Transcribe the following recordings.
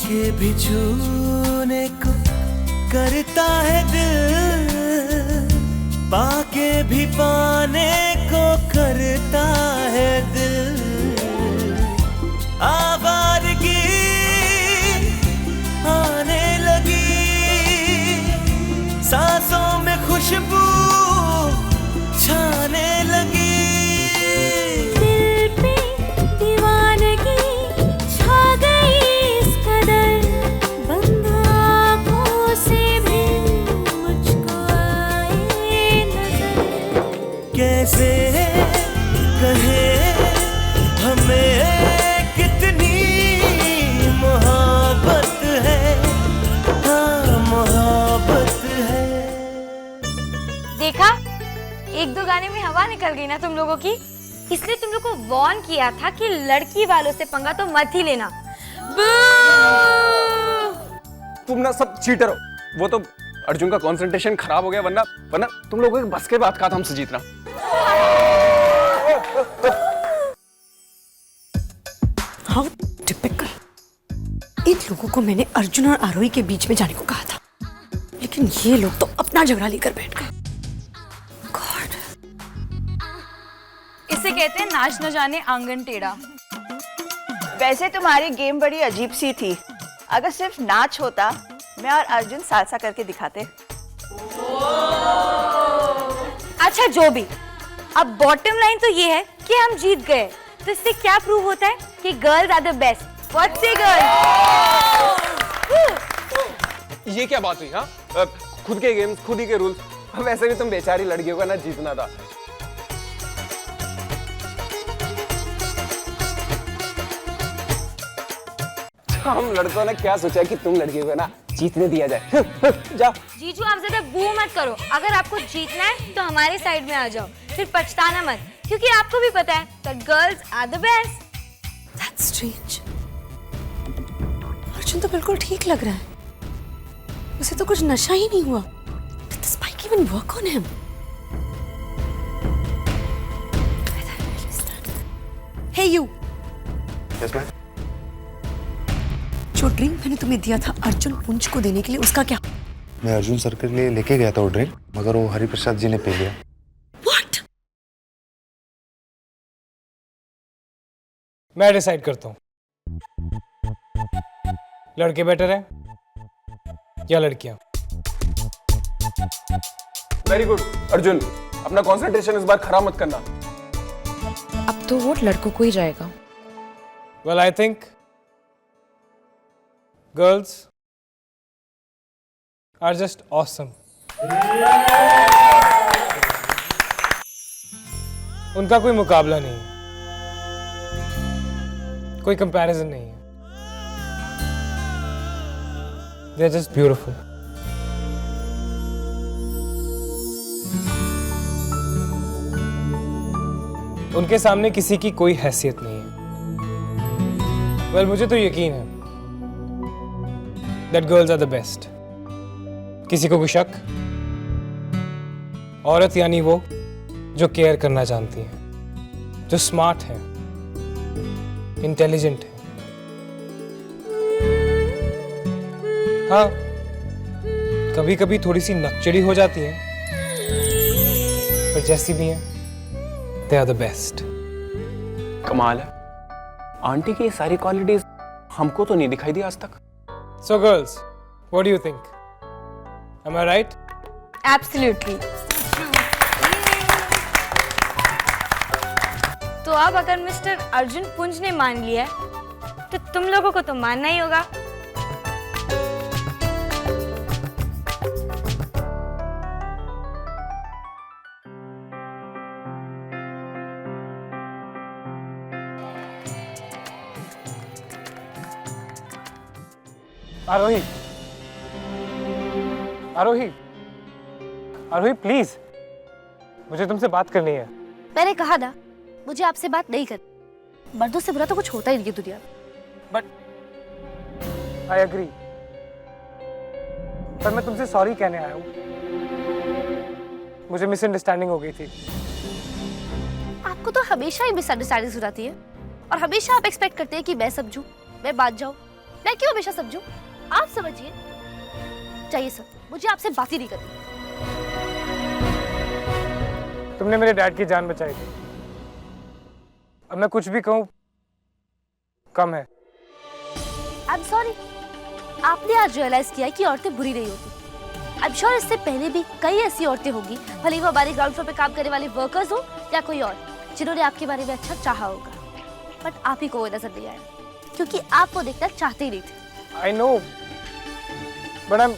के भी छूने को करता है दिल, पाके भी पाने को करता है दिल। आवारगी आने लगी, सांसों में खुशबू छाने लगी। दिल पे दीवानगी छा गई इस कदर, बंद आँखों से भी मुझको आए नजर। कैसे कहे हमें कितनी मोहब्बत है, हाँ मोहब्बत है। देखा, एक दो गाने में हवा निकल गई ना तुम लोगों की। इसलिए तुम लोग को वार्न किया था कि लड़की वालों से पंगा तो मत ही लेना। तुम ना सब चीटर हो। वो तो अर्जुन का कंसंट्रेशन खराब हो गया, वरना वरना तुम लोगों के बस के बात का था हमसे जीतना। How typical. इन लोगों को मैंने अर्जुन और आरोही के बीच में जाने को कहा था, लेकिन ये लोग तो अपना झगड़ा लेकर बैठ गए। गॉड। इसे कहते हैं नाच न जाने आंगन टेढ़ा। वैसे तुम्हारी गेम बड़ी अजीब सी थी। अगर सिर्फ नाच होता, मैं और अर्जुन सालसा करके दिखाते। अच्छा जो भी, अब बॉटम लाइन तो ये है कि हम जीत गए। तो इससे क्या प्रूव होता है कि girls are the best. What say girls? ये क्या बात हुई? हाँ, खुद के गेम्स खुद ही के रूल्स। वैसे भी तुम बेचारी लड़कियों का ना जीतना था। हम लड़कों ने क्या सोचा कि तुम लड़कियों को ना जीतने दिया जाए। जाओ। जीजू आप ज्यादा बू मत करो। अगर आपको जीतना है तो हमारे साइड में आ जाओ, फिर पछताना मत, क्योंकि आपको भी पता है that girls are the best. That's strange. Arjun तो बिल्कुल ठीक लग रहा है, उसे तो कुछ नशा ही नहीं हुआ। Did the spike even work on him? Hey you. Yes, ma'am. जो ड्रिंक मैंने तुम्हें दिया था अर्जुन पुंज को देने के लिए, उसका क्या? मैं अर्जुन सर के लिए लेके गया था वो ड्रिंक, मगर वो हरिप्रसाद जी ने पी लिया। What? मैं डिसाइड करता हूँ, लड़के बेटर है या लड़कियां? वेरी गुड अर्जुन, अपना कंसंट्रेशन इस बार खराब मत करना। अब तो वोट लड़कों को ही जाएगा। Well I think girls are just awesome. उनका कोई मुकाबला नहीं है, कोई कंपैरिजन नहीं है। They're just beautiful. उनके सामने किसी की कोई हैसियत नहीं है। Well, मुझे तो यकीन है that girls are the best. किसी को कोई शक? औरत यानी वो जो केयर करना जानती है, जो स्मार्ट है, इंटेलिजेंट है। हाँ, कभी कभी थोड़ी सी नकचड़ी हो जाती है, पर जैसी भी है, they are the best. कमाल है, आंटी की ये सारी क्वालिटीज हमको तो नहीं दिखाई दी आज तक। So girls, what do you think? Am I right? Absolutely. तो अब अगर मिस्टर अर्जुन पुंज ने मान लिया है, तो तुम लोगों को तो मानना ही होगा। आरोही, आरोही, आरोही प्लीज, मुझे तुमसे बात करनी है। मैंने कहा ना, मुझे आपसे बात नहीं करनी। मर्दों से बुरा तो कुछ होता ही नहीं है दुनिया में। बट आई एग्री, पर मैं तुमसे सॉरी कहने आया हूँ। मुझे मिसअंडरस्टैंडिंग हो गई थी। आपको तो हमेशा ही मिसअंडरस्टैंडिंग हो जाती है, और हमेशा आप एक्सपेक्ट करते हैं कि मैं समझूं, मैं मान जाऊं। मैं क्यों हमेशा समझूं? आप समझिए। चाहिए सर, मुझे आपसे बात ही नहीं करनी। तुमने मेरे डैड की जान बचाई थी। अब मैं कुछ भी कहूँ कम है। I am sorry. आपने आज रियलाइज किया है कि औरतें बुरी नहीं होती। आई एम श्योर इससे पहले भी कई ऐसी औरतें होंगी, भले वो हमारे ग्राउंड फ्लोर पे काम करने वाले वर्कर्स हो या कोई और, जिन्होंने आपके बारे में अच्छा चाहा होगा, बट आप ही को वो नजर नहीं आया क्योंकि आप वो देखना चाहते ही नहीं थे। I know, but I'm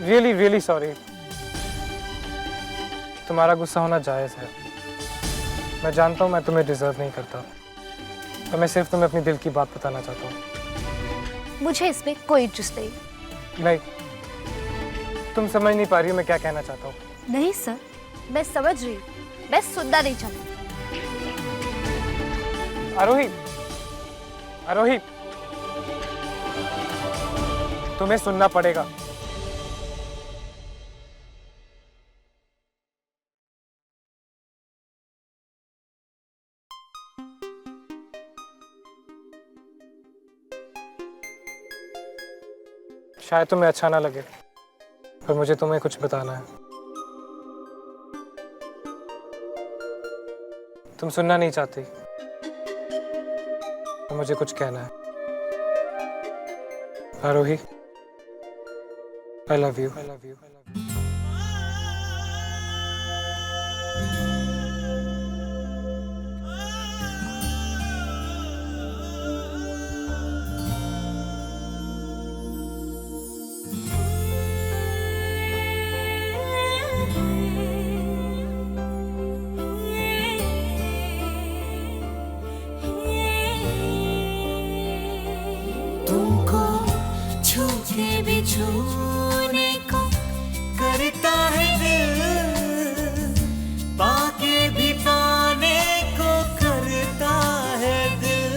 really, really sorry. तुम्हारा गुस्सा होना जायज है। मैं जानता हूँ मैं तुम्हें डिजर्व नहीं करता, पर मैं सिर्फ तुम्हें अपनी दिल की बात बताना चाहता हूँ। मुझे इसमें कोई इंटरेस्ट नहीं। नहीं, तुम समझ नहीं पा रही हो मैं क्या कहना चाहता हूँ। नहीं सर, मैं समझ रही हूँ, मैं सुनना नहीं चाहती। आरोही, आरोही, तुम्हें सुनना पड़ेगा। शायद तुम्हें अच्छा ना लगे, पर मुझे तुम्हें कुछ बताना है। तुम सुनना नहीं चाहती, तो मुझे कुछ कहना है। आरोही, I love you. I love you. I love you. तुमको छू के भी छूने को करता है दिल, पाके भी पाने को करता है दिल।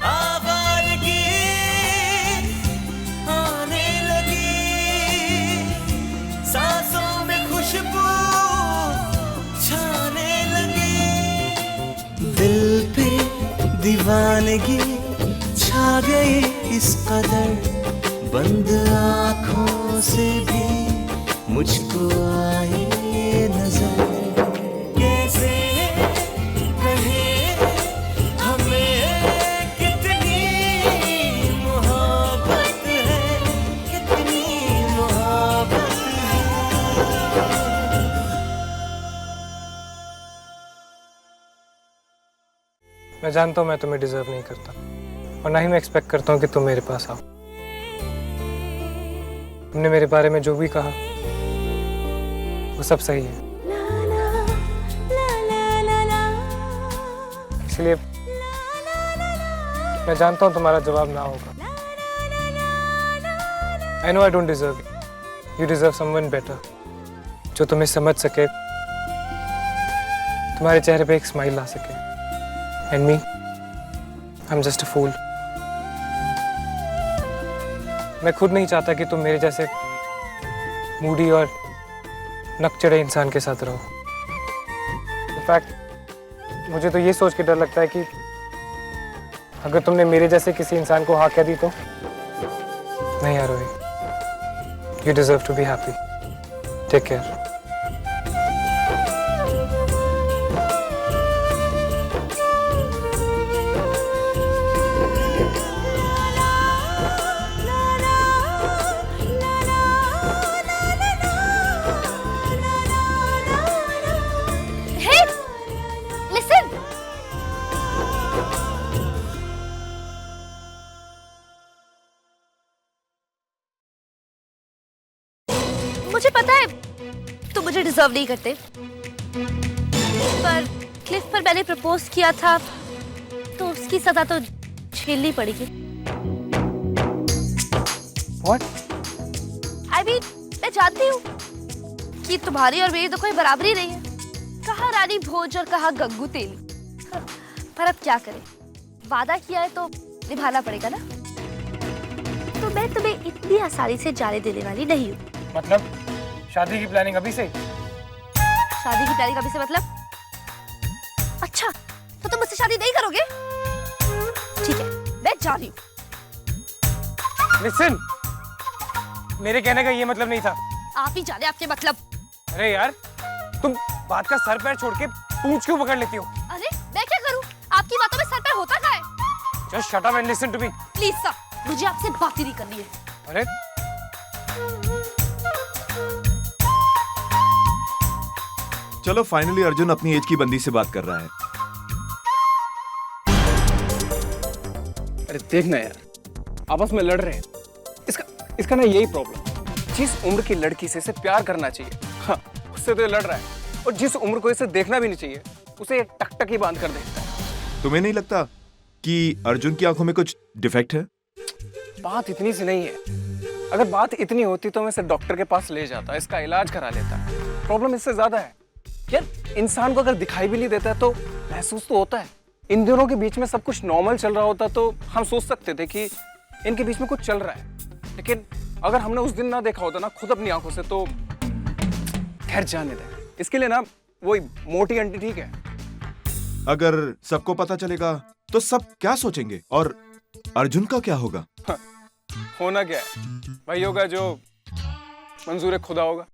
आवारगी आने लगी, सांसों में खुशबू छाने लगी, दिल पे दीवानगी छा गई इस कदर, बंद आँखों से भी मुझको आई नजर। कैसे कहे हमें कितनी मोहब्बत है, कितनी मोहब्बत है। मैं जानता हूँ मैं तुम्हें डिजर्व नहीं करता, और ना ही मैं एक्सपेक्ट करता हूँ कि तुम मेरे पास आओ। तुमने मेरे बारे में जो भी कहा वो सब सही है, इसलिए मैं जानता हूँ तुम्हारा जवाब ना होगा। I know I don't deserve you. You deserve someone better, जो तुम्हें समझ सके, तुम्हारे चेहरे पे एक स्माइल ला सके। And me, I'm just a fool. मैं खुद नहीं चाहता कि तुम मेरे जैसे मूडी और नकचढ़े इंसान के साथ रहो। इनफैक्ट मुझे तो ये सोच के डर लगता है कि अगर तुमने मेरे जैसे किसी इंसान को हाँ कह दी तो। नहीं आरोही, you deserve to be happy. Take care. मुझे पता है तुम मुझे डिजर्व नहीं करते, पर क्लिफ पर मैंने प्रपोज किया था तो उसकी सजा तो झेलनी पड़ेगी। What? I mean, मैं जानती हूँ कि तुम्हारी और मेरी तो कोई बराबरी नहीं है, कहाँ रानी भोज और कहाँ गंगू तेली, पर अब क्या करें, वादा किया है तो निभाना पड़ेगा ना। तो मैं तुम्हें इतनी आसानी से जाने देने वाली नहीं हूँ। मतलब शादी की प्लानिंग अभी से? शादी की प्लानिंग अभी से मतलब? अच्छा, तो तुम मुझसे शादी नहीं करोगे? जा रही हूँ। लिसन, मेरे कहने का ये मतलब नहीं था। आप ही जाने आपके मतलब। अरे यार, तुम बात का सर पैर छोड़ के पूंछ क्यों पकड़ लेती हो? अरे मैं क्या करूँ? आपकी बातों में सर पैर होता क्या है? Just shut up and listen to me. Please sir, मुझे आपसे बात ही नहीं करनी है। अरे चलो फाइनली अर्जुन अपनी एज की बंदी से बात कर रहा है। अरे देखना यार, आपस में लड़ रहे हैं। इसका ना यही प्रॉब्लम, जिस उम्र की लड़की से इसे प्यार करना चाहिए, हाँ, उससे तो ये लड़ रहा है। और जिस उम्र को इसे देखना भी नहीं चाहिए, उसे ये टक ही बांध कर देखता है। तुम्हें नहीं लगता कि अर्जुन की आंखों में कुछ डिफेक्ट है? बात इतनी सी नहीं है। अगर बात इतनी होती तो मैं इसे डॉक्टर के पास ले जाता, इसका इलाज करा लेता। प्रॉब्लम इससे ज्यादा है यार। इंसान को अगर दिखाई भी नहीं देता है तो महसूस तो होता है। इन दोनों के बीच में सब कुछ नॉर्मल चल रहा होता तो हम सोच सकते थे कि इनके बीच में कुछ चल रहा है, लेकिन अगर हमने उस दिन ना देखा होता ना खुद अपनी आंखों से, तो खैर जाने दे। इसके लिए ना वही मोटी आंटी ठीक है। अगर सबको पता चलेगा तो सब क्या सोचेंगे, और अर्जुन का क्या होगा? होना क्या है वही होगा जो मंजूर खुदा होगा।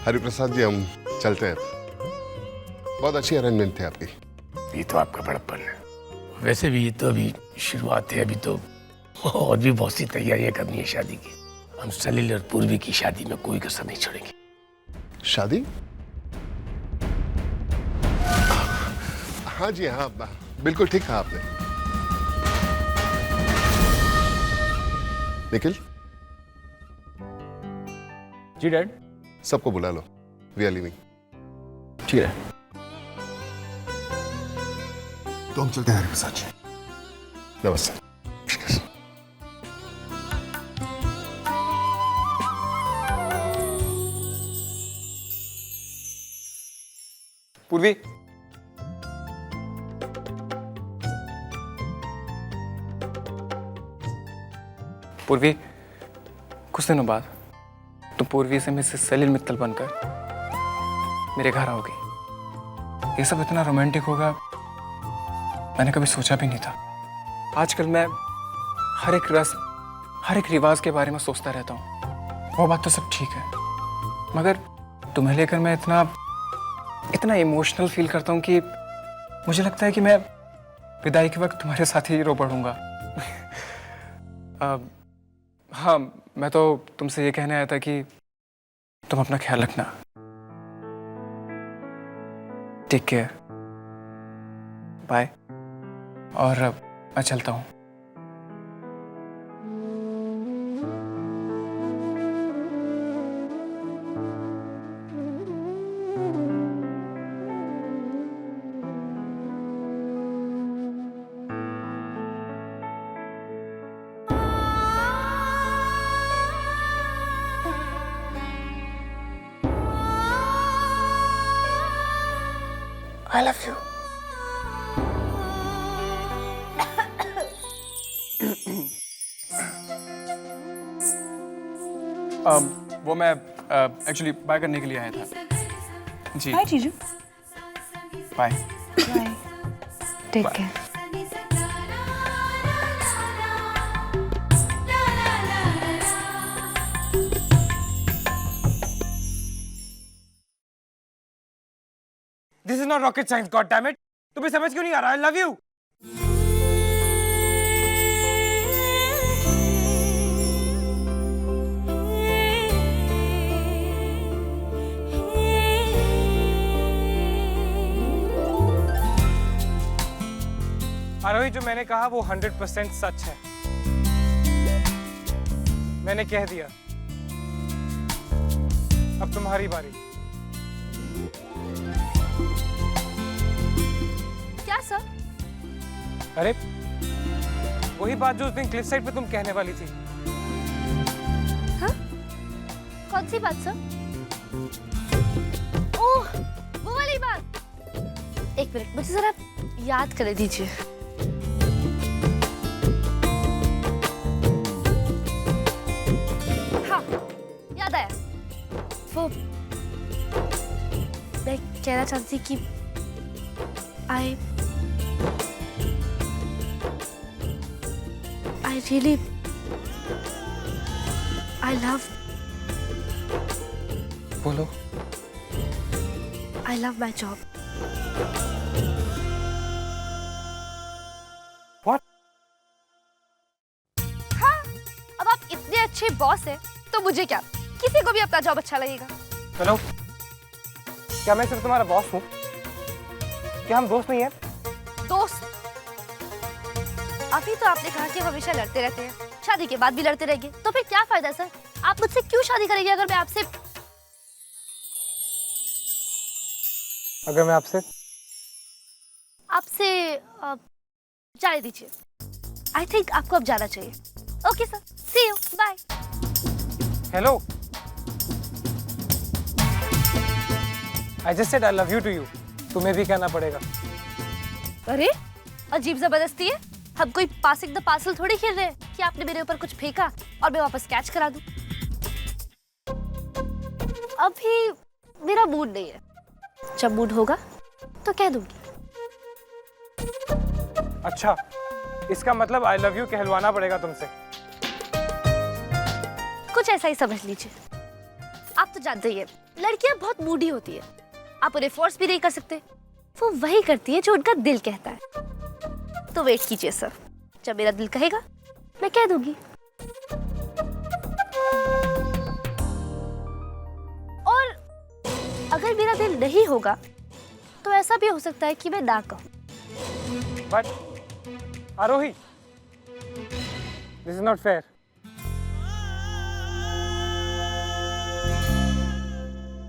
हरिप्रसाद जी, हम चलते हैं। बहुत अच्छी अरेंजमेंट थे आपकी। ये तो आपका बड़प्पन है। वैसे भी ये तो अभी शुरुआत है, अभी तो और भी बहुत सी तैयारियां करनी है शादी की। हम सलील और पूर्वी की शादी में कोई कसर नहीं छोड़ेंगे। शादी? हाँ जी हाँ, बिल्कुल ठीक कहा आपने। निखिल जी डैड। सबको बुला लो, वी आर लिविंग। ठीक है तो हम चलते हैं हरिप्रसाद जी। नमस्ते। पूर्वी, पूर्वी, कुछ दिनों बाद तुम पूर्वी से मिसेस सलील मित्तल बनकर मेरे घर आओगी। ये सब इतना रोमांटिक होगा मैंने कभी सोचा भी नहीं था। आजकल मैं हर एक रस्म, हर एक रिवाज के बारे में सोचता रहता हूँ। वो बात तो सब ठीक है, मगर तुम्हें लेकर मैं इतना इमोशनल फील करता हूँ कि मुझे लगता है कि मैं विदाई के वक्त तुम्हारे साथ ही रो पड़ूंगा। हाँ, मैं तो तुमसे ये कहने आया था कि तुम अपना ख्याल रखना। Take care, bye. और मैं चलता हूँ। I love you. वो मैं एक्चुअली बाय करने के लिए आया था जी। बाय जीजू। Bye. Bye. Take care. This is not rocket science, God damn it! तुम्हें समझ क्यों नहीं आ रहा? I love you. आरोही, जो मैंने कहा वो 100% सच है। मैंने कह दिया। अब तुम्हारी बारी। क्या सर? अरे वही बात जो उस दिन क्लिफ साइड पे तुम कहने वाली थी। हाँ? कौन सी बात सर? ओह, वो वाली बात। एक मिनट, मुझे जरा याद कर दीजिए। हाँ, याद आया। वो मैं कहना चाहती थी कि I really I love बोलो। I love my job. What? हाँ, अब आप इतने अच्छे बॉस हैं, तो मुझे क्या, किसी को भी अपना जॉब अच्छा लगेगा। हेलो, क्या मैं सिर्फ तुम्हारा बॉस हूँ? क्या हम दोस्त नहीं हैं? दोस्त? अभी तो आपने कहा कि हम हमेशा लड़ते रहते हैं, शादी के बाद भी लड़ते रहेंगे, तो फिर क्या फायदा सर? आप मुझसे क्यों शादी करेंगे अगर मैं आपसे जाने दीजिए। आई थिंक आपको अब जाना चाहिए। Okay sir, see you, bye. Hello, I just said I love you to you. तुम्हें भी कहना पड़ेगा। अरे अजीब जबरदस्ती है। हम कोई पासिंग द पार्सल थोड़ी खेल रहे हैं कि आपने मेरे ऊपर कुछ फेंका और मैं वापस कैच करा दूं। अभी मेरा मूड नहीं है, जब मूड होगा तो कह दूंगी। अच्छा, इसका मतलब आई लव यू कहलवाना पड़ेगा तुमसे। कुछ ऐसा ही समझ लीजिए। आप तो जानते ही हैं, लड़कियां बहुत मूडी होती है। आप उन्हें फोर्स भी नहीं कर सकते, वो वही करती है जो उनका दिल कहता है। तो वेट कीजिए सर, जब मेरा दिल कहेगा मैं कह दूंगी। और अगर मेरा दिल नहीं होगा तो ऐसा भी हो सकता है कि मैं ना कहूं। But Aarohi, this is not fair.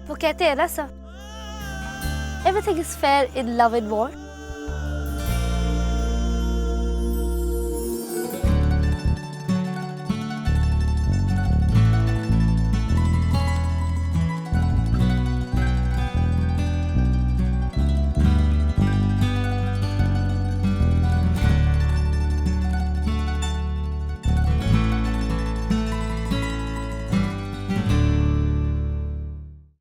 वो कहते हैं ना sir, everything is fair in love and war.